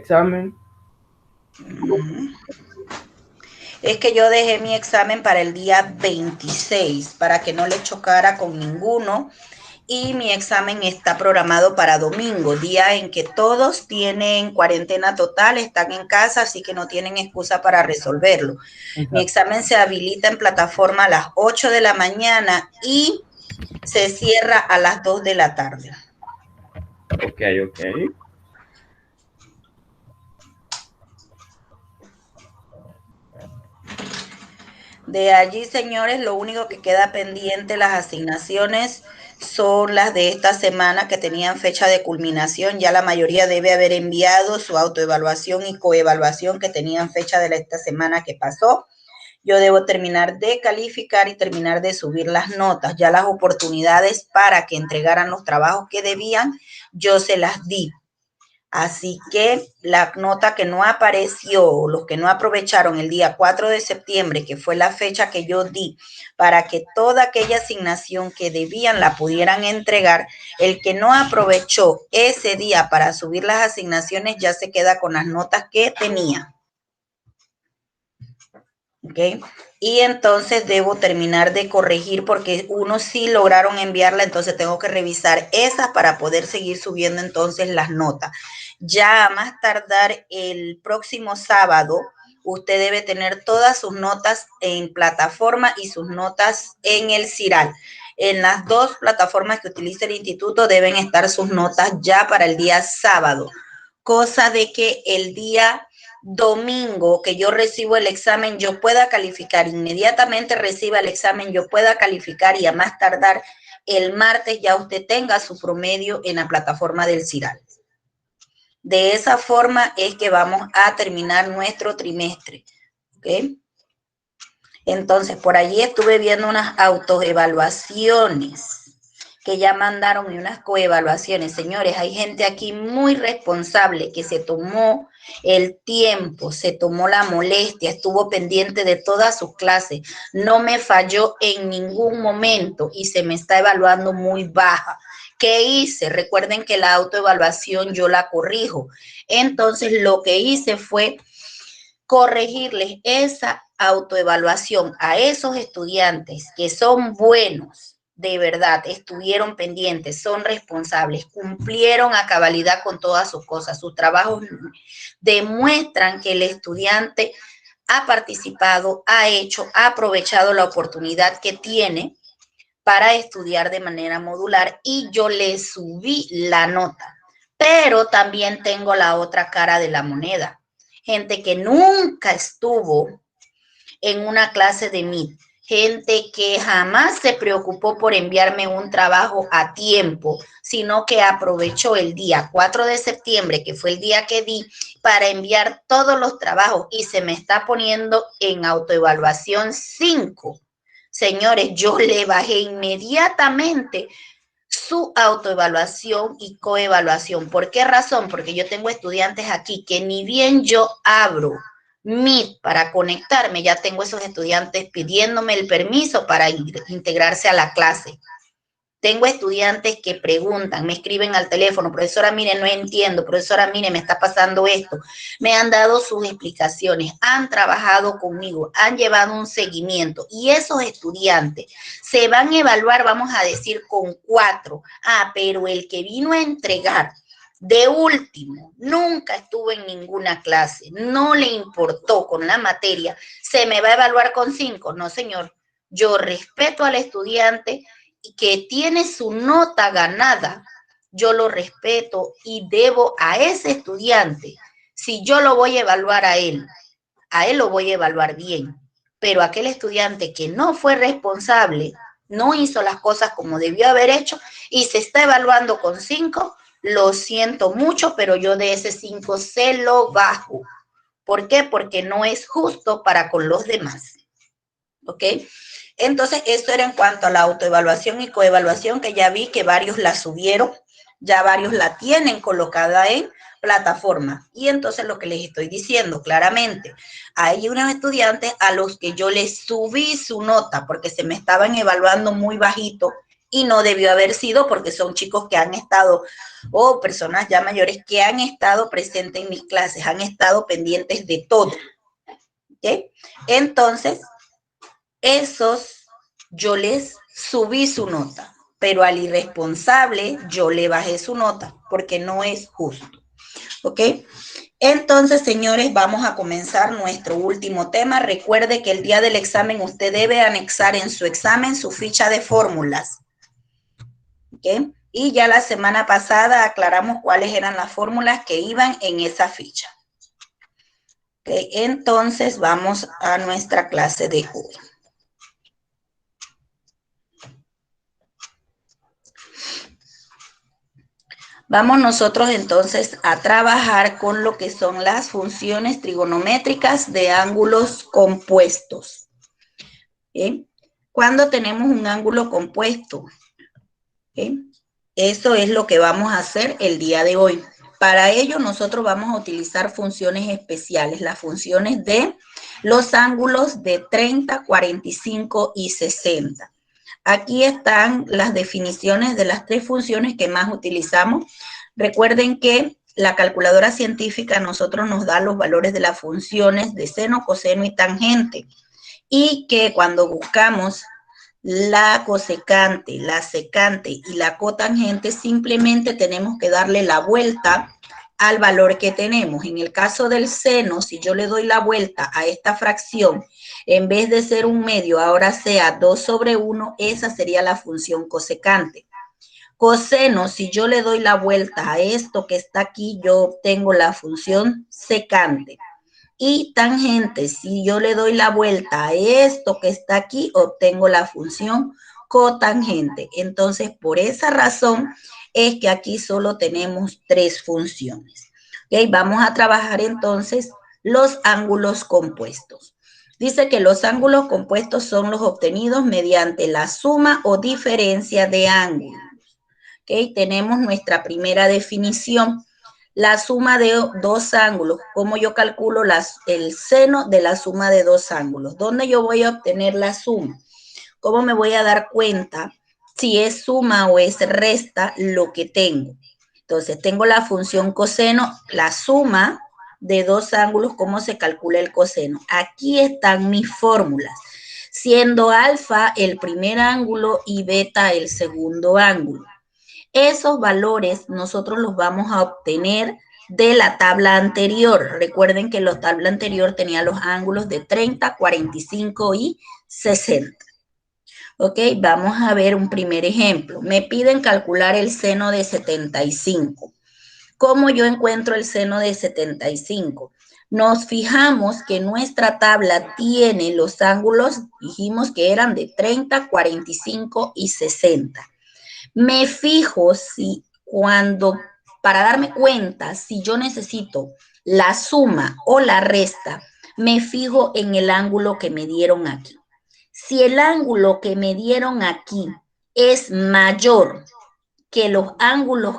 examen? Es que yo dejé mi examen para el día 26, para que no le chocara con ninguno. Y mi examen está programado para domingo, día en que todos tienen cuarentena total, están en casa, así que no tienen excusa para resolverlo. Mi Exacto. examen se habilita en plataforma a las 8 de la mañana y se cierra a las 2 de la tarde. Ok, ok. De allí, señores, lo único que queda pendiente, las asignaciones, son las de esta semana que tenían fecha de culminación. Ya la mayoría debe haber enviado su autoevaluación y coevaluación que tenían fecha de esta semana que pasó. Yo debo terminar de calificar y terminar de subir las notas. Ya las oportunidades para que entregaran los trabajos que debían, yo se las di. Así que la nota que no apareció, los que no aprovecharon el día 4 de septiembre, que fue la fecha que yo di para que toda aquella asignación que debían la pudieran entregar, el que no aprovechó ese día para subir las asignaciones ya se queda con las notas que tenía. ¿Ok? Y entonces debo terminar de corregir porque unos sí lograron enviarla, entonces tengo que revisar esas para poder seguir subiendo entonces las notas. Ya a más tardar el próximo sábado, usted debe tener todas sus notas en plataforma y sus notas en el CIRAL. En las dos plataformas que utiliza el instituto deben estar sus notas ya para el día sábado, cosa de que el día domingo que yo recibo el examen, yo pueda calificar, inmediatamente reciba el examen, yo pueda calificar y a más tardar el martes ya usted tenga su promedio en la plataforma del CIRAL. De esa forma es que vamos a terminar nuestro trimestre. ¿Ok? Entonces, por allí estuve viendo unas autoevaluaciones que ya mandaron y unas coevaluaciones. Señores, hay gente aquí muy responsable que se tomó el tiempo, se tomó la molestia, estuvo pendiente de todas sus clases, no me falló en ningún momento y se me está evaluando muy baja. ¿Qué hice? Recuerden que la autoevaluación yo la corrijo. Entonces, lo que hice fue corregirles esa autoevaluación a esos estudiantes que son buenos, de verdad, estuvieron pendientes, son responsables, cumplieron a cabalidad con todas sus cosas. Sus trabajos demuestran que el estudiante ha participado, ha hecho, ha aprovechado la oportunidad que tiene para estudiar de manera modular y yo le subí la nota. Pero también tengo la otra cara de la moneda. Gente que nunca estuvo en una clase de MIT, gente que jamás se preocupó por enviarme un trabajo a tiempo, sino que aprovechó el día 4 de septiembre, que fue el día que di, para enviar todos los trabajos y se me está poniendo en autoevaluación 5. Señores, yo le bajé inmediatamente su autoevaluación y coevaluación. ¿Por qué razón? Porque yo tengo estudiantes aquí que ni bien yo abro Meet para conectarme, ya tengo esos estudiantes pidiéndome el permiso para integrarse a la clase. Tengo estudiantes que preguntan, me escriben al teléfono, profesora, mire, no entiendo, profesora, mire, me está pasando esto. Me han dado sus explicaciones, han trabajado conmigo, han llevado un seguimiento y esos estudiantes se van a evaluar, vamos a decir, con 4. Pero el que vino a entregar de último, nunca estuvo en ninguna clase, no le importó con la materia, se me va a evaluar con 5. No, señor, yo respeto al estudiante que tiene su nota ganada, yo lo respeto y debo a ese estudiante, si yo lo voy a evaluar a él lo voy a evaluar bien, pero aquel estudiante que no fue responsable, no hizo las cosas como debió haber hecho y se está evaluando con 5, lo siento mucho, pero yo de ese 5 se lo bajo. ¿Por qué? Porque no es justo para con los demás. ¿Ok? Entonces, esto era en cuanto a la autoevaluación y coevaluación, que ya vi que varios la subieron, ya varios la tienen colocada en plataforma. Y entonces lo que les estoy diciendo claramente, hay unos estudiantes a los que yo les subí su nota porque se me estaban evaluando muy bajito y no debió haber sido porque son chicos que han estado, o personas ya mayores que han estado presentes en mis clases, han estado pendientes de todo. ¿Okay? Entonces, esos yo les subí su nota, pero al irresponsable yo le bajé su nota porque no es justo. ¿Ok? Entonces, señores, vamos a comenzar nuestro último tema. Recuerde que el día del examen usted debe anexar en su examen su ficha de fórmulas. ¿Ok? Y ya la semana pasada aclaramos cuáles eran las fórmulas que iban en esa ficha. ¿Ok? Entonces, vamos a nuestra clase de hoy. Vamos nosotros entonces a trabajar con lo que son las funciones trigonométricas de ángulos compuestos. ¿Bien? Cuando tenemos un ángulo compuesto, ¿bien? Eso es lo que vamos a hacer el día de hoy. Para ello nosotros vamos a utilizar funciones especiales, las funciones de los ángulos de 30, 45 y 60. Aquí están las definiciones de las 3 funciones que más utilizamos. Recuerden que la calculadora científica a nosotros nos da los valores de las funciones de seno, coseno y tangente. Y que cuando buscamos la cosecante, la secante y la cotangente, simplemente tenemos que darle la vuelta al valor que tenemos. En el caso del seno, si yo le doy la vuelta a esta fracción, en vez de ser un medio, ahora sea 2 sobre 1, esa sería la función cosecante. Coseno, si yo le doy la vuelta a esto que está aquí, yo obtengo la función secante. Y tangente, si yo le doy la vuelta a esto que está aquí, obtengo la función cotangente. Entonces, por esa razón es que aquí solo tenemos 3 funciones. ¿Okay? Vamos a trabajar entonces los ángulos compuestos. Dice que los ángulos compuestos son los obtenidos mediante la suma o diferencia de ángulos. ¿Okay? Tenemos nuestra primera definición. La suma de 2 ángulos. ¿Cómo yo calculo el seno de la suma de 2 ángulos? ¿Dónde yo voy a obtener la suma? ¿Cómo me voy a dar cuenta si es suma o es resta lo que tengo? Entonces, tengo la función coseno, la suma de 2 ángulos, ¿cómo se calcula el coseno? Aquí están mis fórmulas, siendo alfa el primer ángulo y beta el segundo ángulo. Esos valores nosotros los vamos a obtener de la tabla anterior. Recuerden que la tabla anterior tenía los ángulos de 30, 45 y 60. Ok, vamos a ver un primer ejemplo. Me piden calcular el seno de 75. ¿Cómo yo encuentro el seno de 75? Nos fijamos que nuestra tabla tiene los ángulos, dijimos que eran de 30, 45 y 60. Me fijo si para darme cuenta si yo necesito la suma o la resta, me fijo en el ángulo que me dieron aquí. Si el ángulo que me dieron aquí es mayor que los ángulos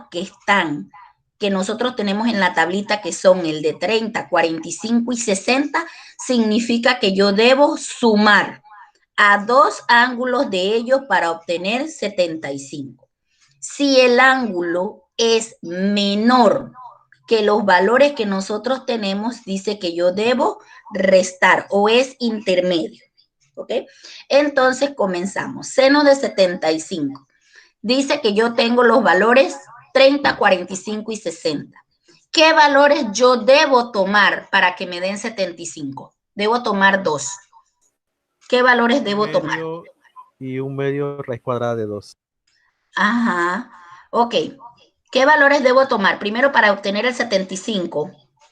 que nosotros tenemos en la tablita, que son el de 30, 45 y 60, significa que yo debo sumar a 2 ángulos de ellos para obtener 75. Si el ángulo es menor que los valores que nosotros tenemos, dice que yo debo restar o es intermedio. ¿Ok? Entonces comenzamos. Seno de 75. Dice que yo tengo los valores 30, 45 y 60. ¿Qué valores yo debo tomar para que me den 75? Debo tomar 2. ¿Qué valores debo tomar? Y un medio raíz cuadrada de 2. Ajá. Ok. ¿Qué valores debo tomar? Primero, para obtener el 75.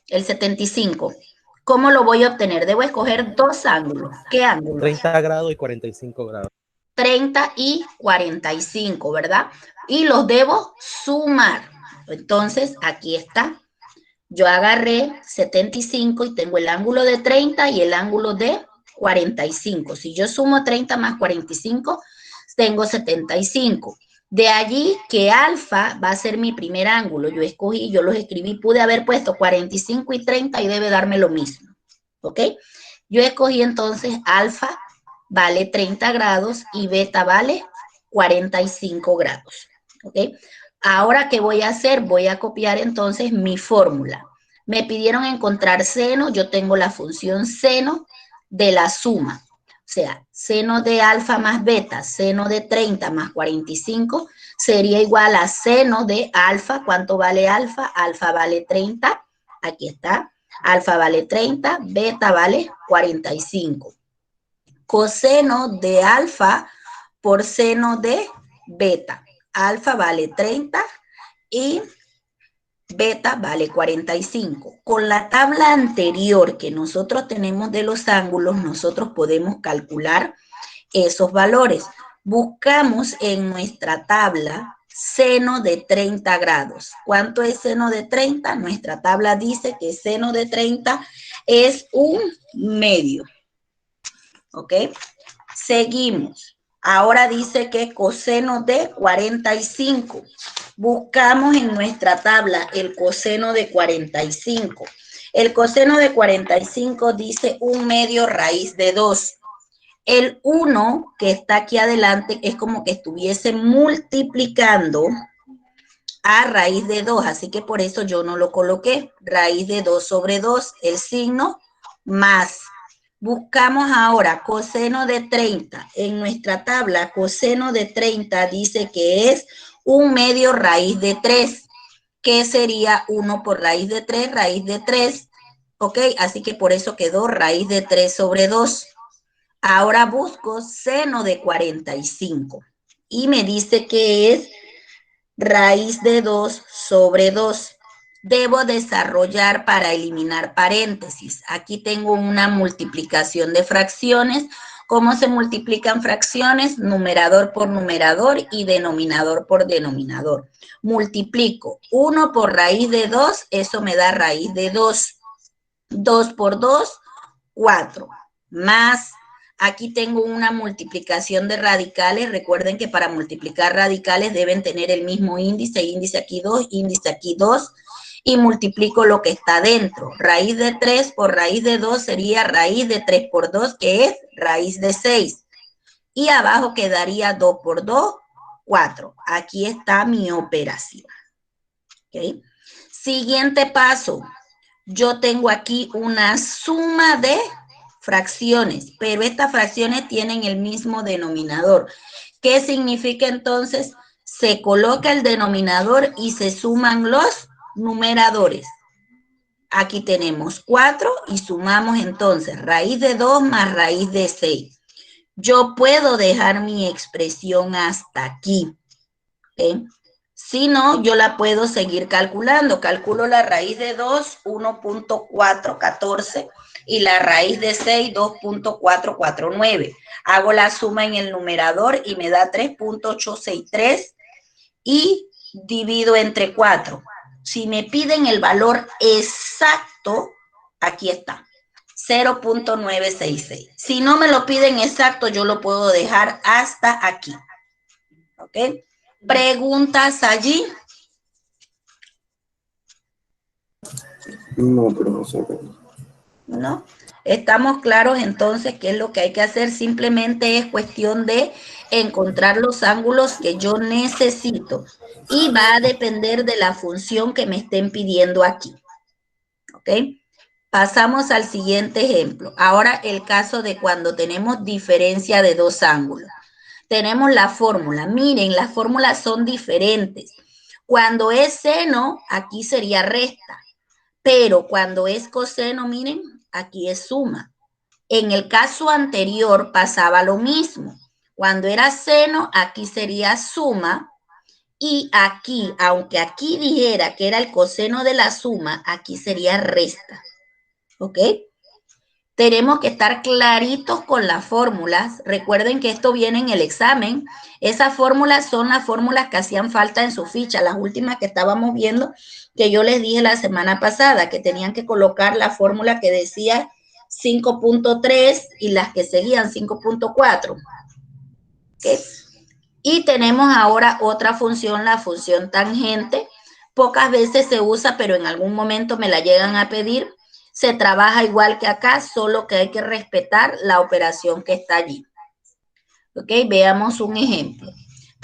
El 75. ¿Cómo lo voy a obtener? Debo escoger 2 ángulos. ¿Qué ángulos? 30 grados y 45 grados. 30 y 45, ¿verdad? Y los debo sumar. Entonces, aquí está. Yo agarré 75 y tengo el ángulo de 30 y el ángulo de 45. Si yo sumo 30 más 45, tengo 75. De allí que alfa va a ser mi primer ángulo. Yo escogí, yo los escribí, pude haber puesto 45 y 30 y debe darme lo mismo. ¿Ok? Yo escogí entonces alfa vale 30 grados y beta vale 45 grados. ¿Ok? Ahora, ¿qué voy a hacer? Voy a copiar entonces mi fórmula. Me pidieron encontrar seno. Yo tengo la función seno de la suma. O sea, seno de alfa más beta, seno de 30 más 45, sería igual a seno de alfa. ¿Cuánto vale alfa? Alfa vale 30. Aquí está. Alfa vale 30, beta vale 45. Coseno de alfa por seno de beta. Alfa vale 30 y beta vale 45. Con la tabla anterior que nosotros tenemos de los ángulos, nosotros podemos calcular esos valores. Buscamos en nuestra tabla seno de 30 grados. ¿Cuánto es seno de 30? Nuestra tabla dice que seno de 30 es un medio. ¿Ok? Seguimos. Ahora dice que coseno de 45. Buscamos en nuestra tabla el coseno de 45. El coseno de 45 dice un medio raíz de 2. El 1 que está aquí adelante es como que estuviese multiplicando a raíz de 2, así que por eso yo no lo coloqué. Raíz de 2 sobre 2, el signo más. Buscamos ahora coseno de 30. En nuestra tabla, coseno de 30 dice que es un medio raíz de 3, que sería 1 por raíz de 3, raíz de 3. ¿Ok? Así que por eso quedó raíz de 3 sobre 2. Ahora busco seno de 45 y me dice que es raíz de 2 sobre 2. Debo desarrollar para eliminar paréntesis. Aquí tengo una multiplicación de fracciones. ¿Cómo se multiplican fracciones? Numerador por numerador y denominador por denominador. Multiplico 1 por raíz de 2, eso me da raíz de 2. 2 por 2, 4. Más, aquí tengo una multiplicación de radicales. Recuerden que para multiplicar radicales deben tener el mismo índice. Índice aquí 2, índice aquí 2. Y multiplico lo que está dentro. Raíz de 3 por raíz de 2 sería raíz de 3 por 2, que es raíz de 6. Y abajo quedaría 2 por 2, 4. Aquí está mi operación. ¿Okay? Siguiente paso. Yo tengo aquí una suma de fracciones, pero estas fracciones tienen el mismo denominador. ¿Qué significa entonces? Se coloca el denominador y se suman los numeradores. Aquí tenemos 4 y sumamos entonces raíz de 2 más raíz de 6. Yo puedo dejar mi expresión hasta aquí. ¿Okay? Si no, yo la puedo seguir calculando. Calculo la raíz de 2, 1.414, y la raíz de 6, 2.449. Hago la suma en el numerador y me da 3.863 y divido entre 4. Si me piden el valor exacto, aquí está, 0.966. Si no me lo piden exacto, yo lo puedo dejar hasta aquí. ¿Ok? ¿Preguntas allí? No, profesor. ¿No? Estamos claros entonces qué es lo que hay que hacer. Simplemente es cuestión de encontrar los ángulos que yo necesito y va a depender de la función que me estén pidiendo aquí. ¿Ok? Pasamos al siguiente ejemplo. Ahora el caso de cuando tenemos diferencia de dos ángulos. Tenemos la fórmula. Miren, las fórmulas son diferentes. Cuando es seno, aquí sería resta. Pero cuando es coseno, miren, aquí es suma. En el caso anterior pasaba lo mismo. Cuando era seno, aquí sería suma. Y aquí, aunque aquí dijera que era el coseno de la suma, aquí sería resta. ¿Ok? Tenemos que estar claritos con las fórmulas. Recuerden que esto viene en el examen. Esas fórmulas son las fórmulas que hacían falta en su ficha, las últimas que estábamos viendo, que yo les dije la semana pasada, que tenían que colocar la fórmula que decía 5.3 y las que seguían 5.4. ¿Okay? Y tenemos ahora otra función, la función tangente. Pocas veces se usa, pero en algún momento me la llegan a pedir. Se trabaja igual que acá, solo que hay que respetar la operación que está allí. ¿Ok? Veamos un ejemplo.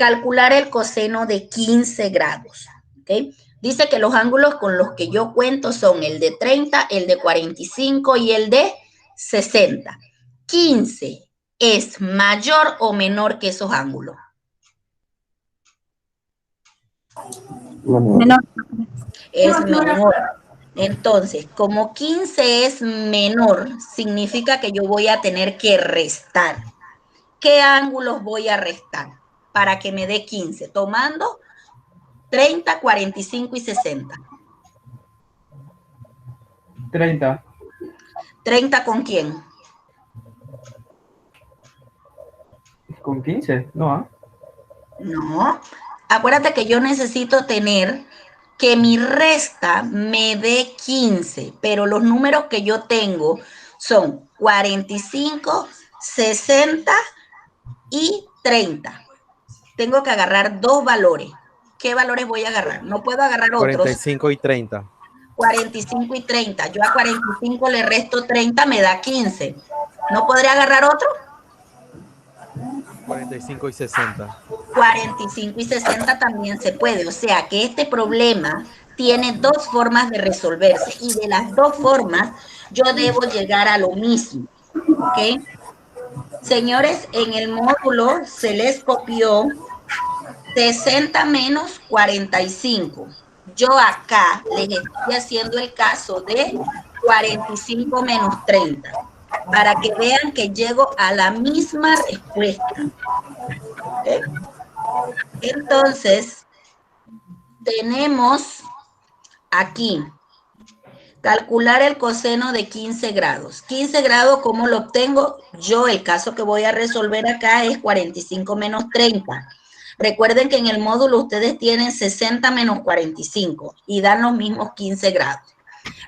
calcular el coseno de 15 grados. ¿Okay? Dice que los ángulos con los que yo cuento son el de 30, el de 45 y el de 60. 15 es mayor o menor que esos ángulos. Menor. Es menor. Entonces, como 15 es menor, significa que yo voy a tener que restar. ¿Qué ángulos voy a restar para que me dé 15? Tomando 30, 45 y 60. 30. ¿30 con quién? ¿Con 15? No, ¿ah? No. Acuérdate que yo necesito tener que mi resta me dé 15, pero los números que yo tengo son 45, 60 y 30. Tengo que agarrar dos valores. ¿Qué valores voy a agarrar? No puedo agarrar otros. 45 y 30. 45 y 30. Yo a 45 le resto 30, me da 15. ¿No podría agarrar otro? 45 y 60. 45 y 60 también se puede. O sea que este problema tiene dos formas de resolverse y de las dos formas yo debo llegar a lo mismo. ¿Ok? Señores, en el módulo se les copió 60 menos 45. Yo acá les estoy haciendo el caso de 45 menos 30 para que vean que llego a la misma respuesta. ¿Okay? Entonces, tenemos aquí calcular el coseno de 15 grados. 15 grados, ¿cómo lo obtengo? Yo, el caso que voy a resolver acá es 45 menos 30. Recuerden que en el módulo ustedes tienen 60 menos 45 y dan los mismos 15 grados.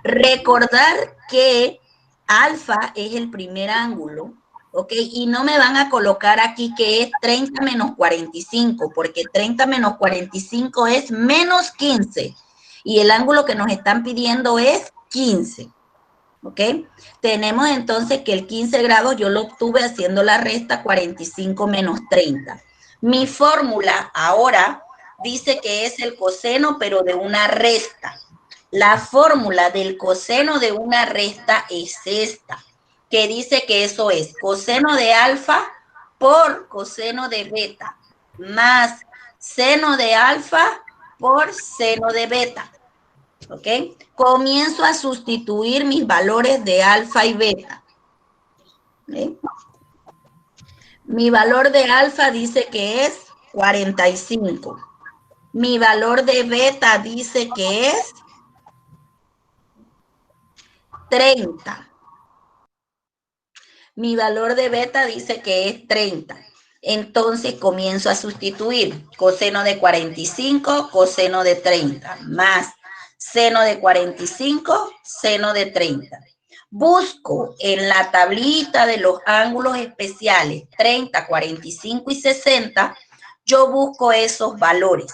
Recordar que alfa es el primer ángulo, ¿ok? Y no me van a colocar aquí que es 30 menos 45, porque 30 menos 45 es menos 15. Y el ángulo que nos están pidiendo es 15, ¿ok? Tenemos entonces que el 15 grados yo lo obtuve haciendo la resta 45 menos 30. Mi fórmula ahora dice que es el coseno, pero de una resta. La fórmula del coseno de una resta es esta, que dice que eso es coseno de alfa por coseno de beta, más seno de alfa por seno de beta. ¿Ok? Comienzo a sustituir mis valores de alfa y beta. ¿Ok? Mi valor de alfa dice que es 45. Mi valor de beta dice que es 30. Mi valor de beta dice que es 30. Entonces comienzo a sustituir coseno de 45, coseno de 30, más seno de 45, seno de 30. Busco en la tablita de los ángulos especiales 30, 45 y 60, yo busco esos valores.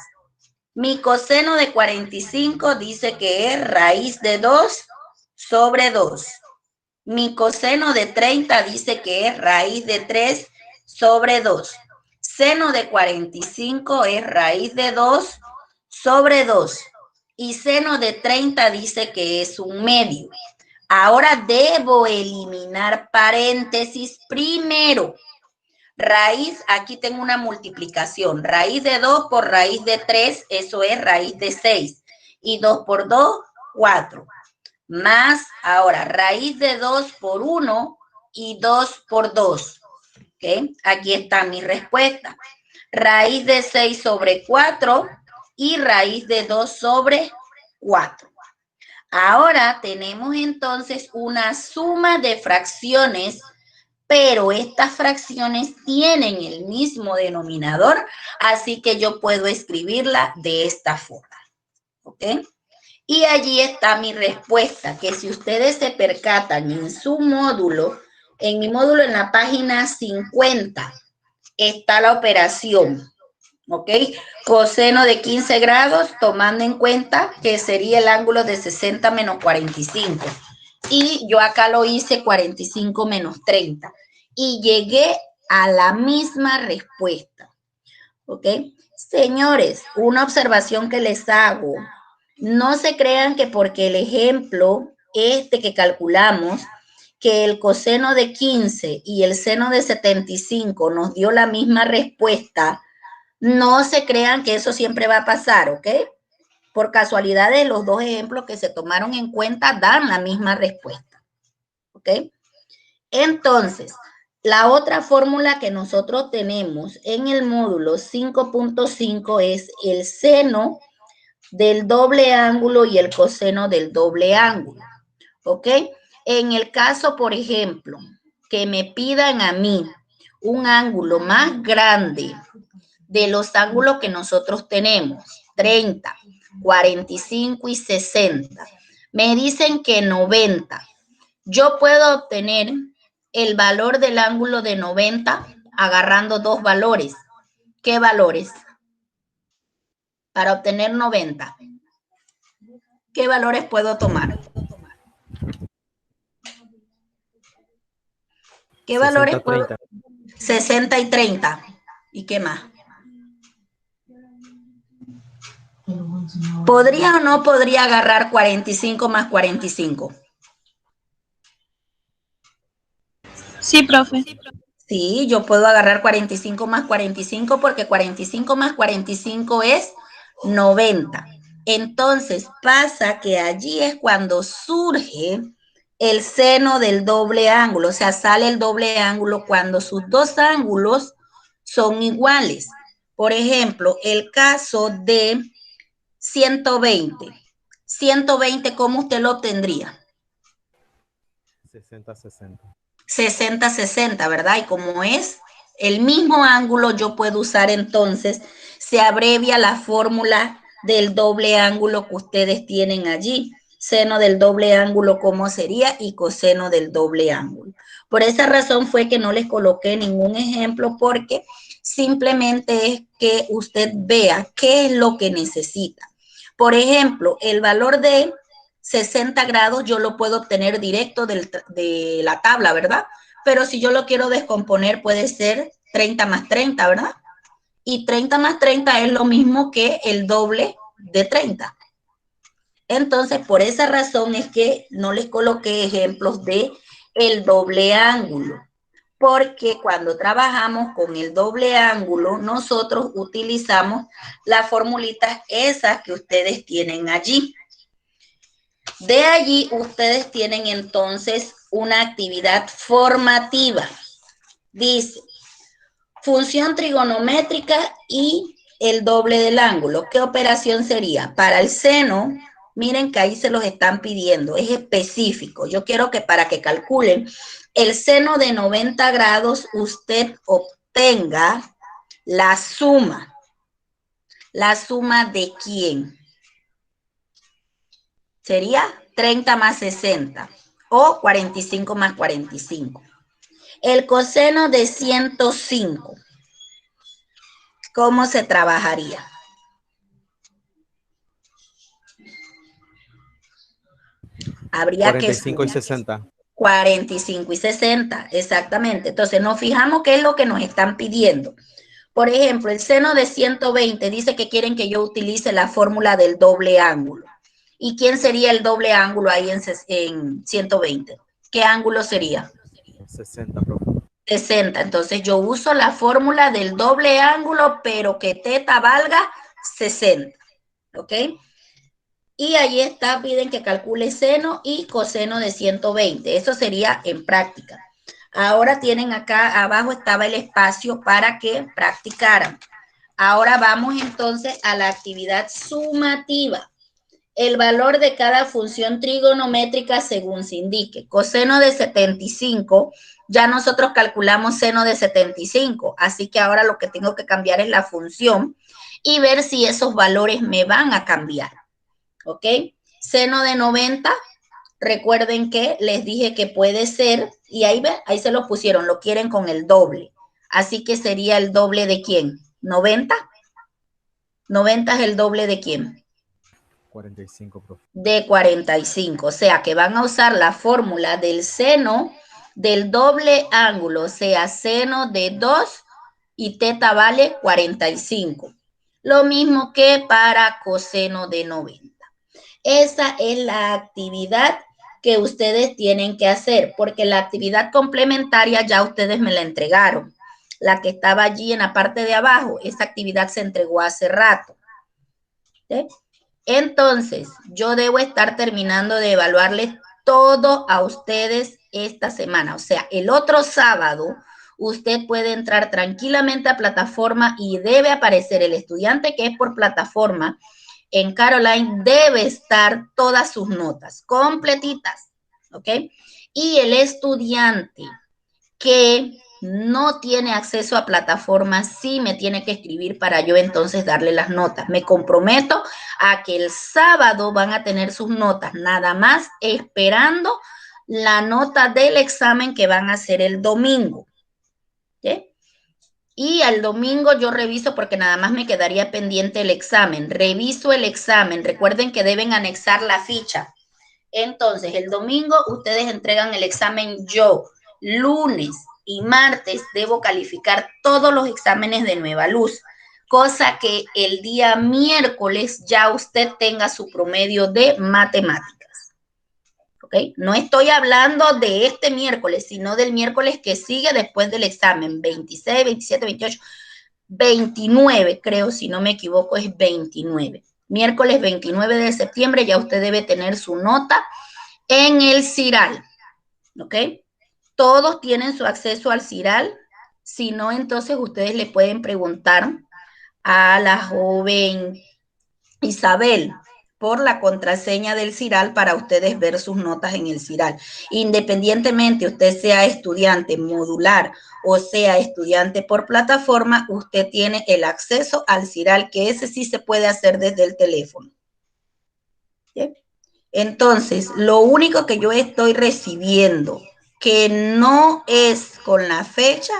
Mi coseno de 45 dice que es raíz de 2 sobre 2. Mi coseno de 30 dice que es raíz de 3 sobre 2. Seno de 45 es raíz de 2 sobre 2. Y seno de 30 dice que es un medio. Ahora debo eliminar paréntesis primero. Raíz, aquí tengo una multiplicación. Raíz de 2 por raíz de 3, eso es raíz de 6. Y 2 por 2, 4. Más, ahora, raíz de 2 por 1 y 2 por 2. ¿Okay? Aquí está mi respuesta. Raíz de 6 sobre 4 y raíz de 2 sobre 4. Ahora tenemos entonces una suma de fracciones, pero estas fracciones tienen el mismo denominador, así que yo puedo escribirla de esta forma. ¿Ok? Y allí está mi respuesta, que si ustedes se percatan en su módulo, en mi módulo en la página 50, está la operación, ¿ok? Coseno de 15 grados, tomando en cuenta que sería el ángulo de 60 menos 45. Y yo acá lo hice 45 menos 30. Y llegué a la misma respuesta. ¿Ok? Señores, una observación que les hago. No se crean que porque el ejemplo que calculamos, que el coseno de 15 y el seno de 75 nos dio la misma respuesta, no se crean que eso siempre va a pasar, ¿ok? Por casualidad, los dos ejemplos que se tomaron en cuenta dan la misma respuesta, ¿ok? Entonces, la otra fórmula que nosotros tenemos en el módulo 5.5 es el seno del doble ángulo y el coseno del doble ángulo, ¿ok? En el caso, por ejemplo, que me pidan a mí un ángulo más grande de los ángulos que nosotros tenemos, 30, 45 y 60, me dicen que 90. Yo puedo obtener el valor del ángulo de 90 agarrando dos valores. ¿Qué valores? Para obtener 90. ¿Qué valores puedo tomar? ¿Qué 60, valores puedo? 30. 60 y 30. ¿Y qué más? ¿Podría o no podría agarrar 45 más 45? Sí, profe. Sí, yo puedo agarrar 45 más 45 porque 45 más 45 es 90. Entonces pasa que allí es cuando surge el seno del doble ángulo, o sea, sale el doble ángulo cuando sus dos ángulos son iguales. Por ejemplo, el caso de 120. 120, ¿cómo usted lo obtendría? 60, 60. 60, 60, ¿verdad? Y como es el mismo ángulo, yo puedo usar entonces, se abrevia la fórmula del doble ángulo que ustedes tienen allí. Seno del doble ángulo, ¿cómo sería? Y coseno del doble ángulo. Por esa razón fue que no les coloqué ningún ejemplo porque simplemente es que usted vea qué es lo que necesita. Por ejemplo, el valor de 60 grados yo lo puedo obtener directo de la tabla, ¿verdad? Pero si yo lo quiero descomponer puede ser 30 más 30, ¿verdad? Y 30 más 30 es lo mismo que el doble de 30. Entonces, por esa razón es que no les coloqué ejemplos de el doble ángulo, porque cuando trabajamos con el doble ángulo, nosotros utilizamos las formulitas esas que ustedes tienen allí. De allí ustedes tienen entonces una actividad formativa. Dice, función trigonométrica y el doble del ángulo. ¿Qué operación sería? Para el seno, miren que ahí se los están pidiendo, es específico. Yo quiero que para que calculen el seno de 90 grados, usted obtenga la suma. ¿La suma de quién? Sería 30 más 60 o 45 más 45. El coseno de 105, ¿cómo se trabajaría? Habría 45 que y 60. 45 y 60, exactamente. Entonces nos fijamos qué es lo que nos están pidiendo. Por ejemplo, el seno de 120 dice que quieren que yo utilice la fórmula del doble ángulo. ¿Y quién sería el doble ángulo ahí en 120? ¿Qué ángulo sería? 60, profe. 60. Entonces yo uso la fórmula del doble ángulo, pero que teta valga 60. ¿Ok? Y ahí está, piden que calcule seno y coseno de 120. Eso sería en práctica. Ahora tienen acá abajo estaba el espacio para que practicaran. Ahora vamos entonces a la actividad sumativa. El valor de cada función trigonométrica según se indique. Coseno de 75, ya nosotros calculamos seno de 75, así que ahora lo que tengo que cambiar es la función y ver si esos valores me van a cambiar. ¿Ok? Seno de 90, recuerden que les dije que puede ser, y ahí se lo pusieron, lo quieren con el doble. Así que sería el doble de quién? 90. 90 es el doble de quién? 45, profe. De 45, o sea que van a usar la fórmula del seno del doble ángulo, o sea, seno de 2 y teta vale 45. Lo mismo que para coseno de 90. Esa es la actividad que ustedes tienen que hacer, porque la actividad complementaria ya ustedes me la entregaron. La que estaba allí en la parte de abajo, esa actividad se entregó hace rato. ¿Sí? Entonces, yo debo estar terminando de evaluarles todo a ustedes esta semana. O sea, el otro sábado, usted puede entrar tranquilamente a plataforma y debe aparecer el estudiante que es por plataforma. En Caroline debe estar todas sus notas completitas, ¿ok? Y el estudiante que no tiene acceso a plataformas sí me tiene que escribir para yo entonces darle las notas. Me comprometo a que el sábado van a tener sus notas, nada más esperando la nota del examen que van a hacer el domingo. ¿Sí? Y al domingo yo reviso porque nada más me quedaría pendiente el examen. Reviso el examen. Recuerden que deben anexar la ficha. Entonces, el domingo ustedes entregan el examen yo. Lunes y martes debo calificar todos los exámenes de Nueva Luz. Cosa que el día miércoles ya usted tenga su promedio de matemáticas. ¿Ok? No estoy hablando de este miércoles, sino del miércoles que sigue después del examen, 26, 27, 28, 29, creo, si no me equivoco, es 29. Miércoles 29 de septiembre ya usted debe tener su nota en el CIRAL, ¿ok? Todos tienen su acceso al CIRAL, si no, entonces ustedes le pueden preguntar a la joven Isabel por la contraseña del CIRAL para ustedes ver sus notas en el CIRAL. Independientemente usted sea estudiante modular o sea estudiante por plataforma, usted tiene el acceso al CIRAL, que ese sí se puede hacer desde el teléfono. ¿Sí? Entonces, lo único que yo estoy recibiendo que no es con la fecha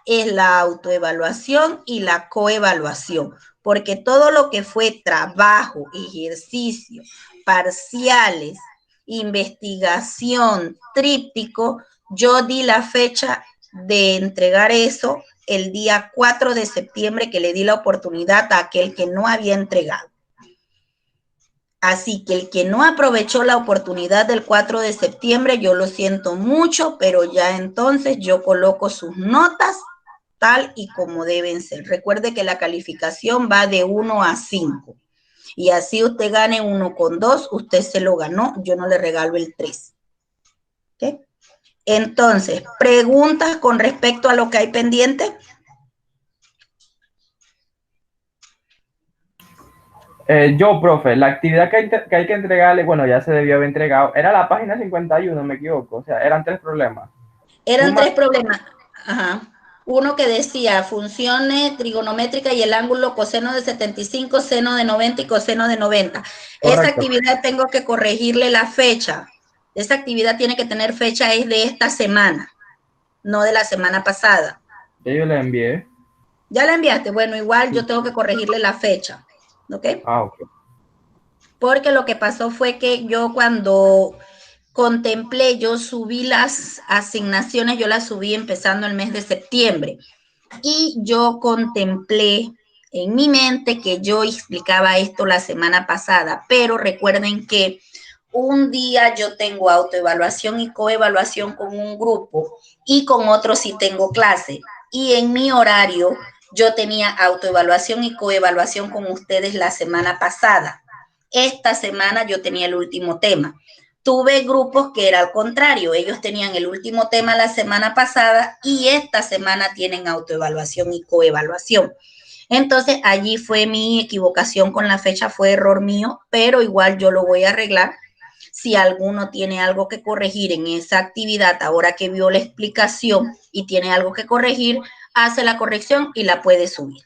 es la autoevaluación y la coevaluación, porque todo lo que fue trabajo, ejercicio, parciales, investigación, tríptico, yo di la fecha de entregar eso el día 4 de septiembre, que le di la oportunidad a aquel que no había entregado. Así que el que no aprovechó la oportunidad del 4 de septiembre, yo lo siento mucho, pero ya entonces yo coloco sus notas tal y como deben ser. Recuerde que la calificación va de 1 a 5. Y así usted gane 1,2, usted se lo ganó, yo no le regalo el 3. ¿Okay? Entonces, ¿preguntas con respecto a lo que hay pendiente? Yo, profe, la actividad que hay que entregarle, bueno, ya se debió haber entregado, era la página 51, me equivoco, o sea, eran 3 problemas. Eran 3 problemas. Ajá. Uno que decía funciones trigonométricas y el ángulo coseno de 75, seno de 90 y coseno de 90. Correcto. Esa actividad tengo que corregirle la fecha. Esa actividad tiene que tener fecha, es de esta semana, no de la semana pasada. Yo la envié. ¿Ya la enviaste? Bueno, igual yo tengo que corregirle la fecha. ¿Ok? Ah, ok. Porque lo que pasó fue que yo cuando contemplé, yo subí las asignaciones, yo las subí empezando el mes de septiembre. Y yo contemplé en mi mente que yo explicaba esto la semana pasada, pero recuerden que un día yo tengo autoevaluación y coevaluación con un grupo y con otro sí tengo clase. Y en mi horario yo tenía autoevaluación y coevaluación con ustedes la semana pasada. Esta semana yo tenía el último tema. Tuve grupos que era al contrario, ellos tenían el último tema la semana pasada y esta semana tienen autoevaluación y coevaluación. Entonces allí fue mi equivocación con la fecha, fue error mío, pero igual yo lo voy a arreglar. Si alguno tiene algo que corregir en esa actividad, ahora que vio la explicación y tiene algo que corregir, hace la corrección y la puede subir.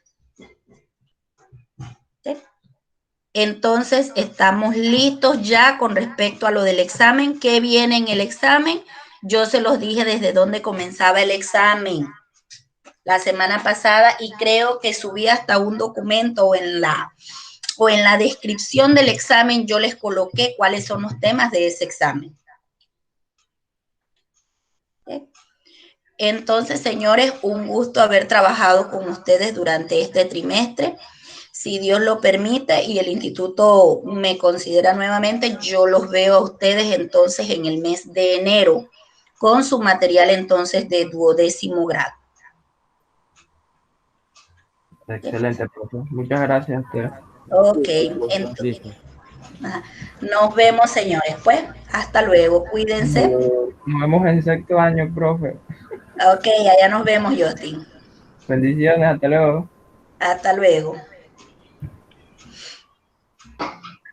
¿Sí? Entonces, estamos listos ya con respecto a lo del examen. ¿Qué viene en el examen? Yo se los dije desde dónde comenzaba el examen la semana pasada y creo que subí hasta un documento o en la descripción del examen yo les coloqué cuáles son los temas de ese examen. ¿Sí? Entonces, señores, un gusto haber trabajado con ustedes durante este trimestre. Si Dios lo permite y el instituto me considera nuevamente, yo los veo a ustedes entonces en el mes de enero con su material entonces de 12º grado. Excelente, profe. Muchas gracias a usted. Ok, entonces, Listo. nos vemos, señores. Pues, hasta luego. Cuídense. Nos vemos en sexto año, profe. Ok, allá nos vemos, Justin. Bendiciones, hasta luego. Hasta luego.